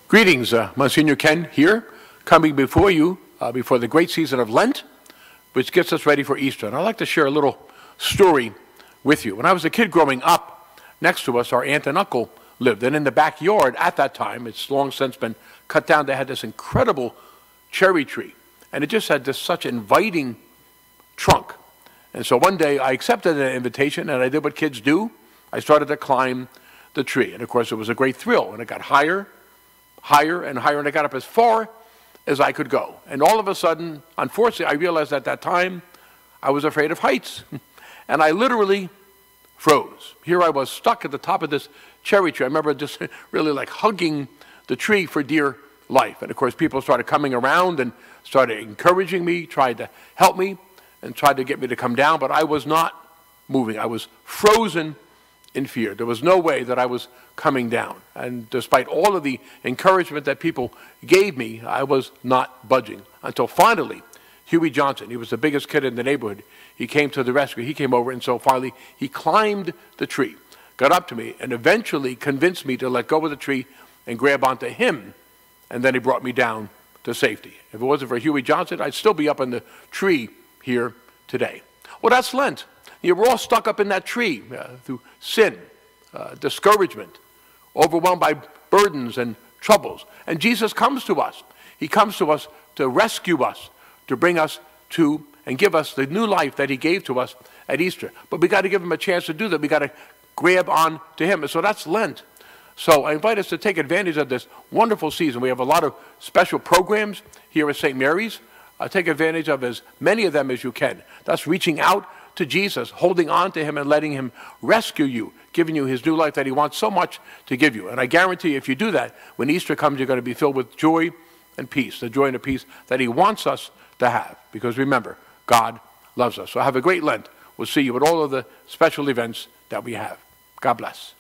Greetings, Monsignor Ken here, coming before you before the great season of Lent, which gets us ready for Easter. And I'd like to share a little story with you. When I was a kid growing up, next to us, our aunt and uncle lived. And in the backyard at that time, it's long since been cut down, they had this incredible cherry tree. And it just had this such inviting trunk. And so one day I accepted an invitation and I did what kids do. I started to climb the tree. And of course it was a great thrill. And it got higher and higher, and I got up as far as I could go. And all of a sudden, unfortunately, I realized at that time I was afraid of heights. And I literally froze. Here I was stuck at the top of this cherry tree. I remember just really like hugging the tree for dear life. And of course, people started coming around and started encouraging me, tried to help me, and tried to get me to come down, but I was not moving. I was frozen in fear. There was no way that I was coming down. And despite all of the encouragement that people gave me, I was not budging. Until finally, Huey Johnson, he was the biggest kid in the neighborhood, he came to the rescue. He came over, and so finally he climbed the tree, got up to me, and eventually convinced me to let go of the tree and grab onto him, and then he brought me down to safety. If it wasn't for Huey Johnson, I'd still be up in the tree here today. Well, that's Lent. We're all stuck up in that tree through sin, discouragement, overwhelmed by burdens and troubles. And Jesus comes to us. He comes to us to rescue us, to bring us to and give us the new life that he gave to us at Easter. But we got to give him a chance to do that. We got to grab on to him. And so that's Lent. So I invite us to take advantage of this wonderful season. We have a lot of special programs here at St. Mary's. Take advantage of as many of them as you can. That's reaching out to Jesus, holding on to him and letting him rescue you, giving you his new life that he wants so much to give you. And I guarantee if you do that, when Easter comes, you're going to be filled with joy and peace, the joy and the peace that he wants us to have. Because remember, God loves us. So have a great Lent. We'll see you at all of the special events that we have. God bless.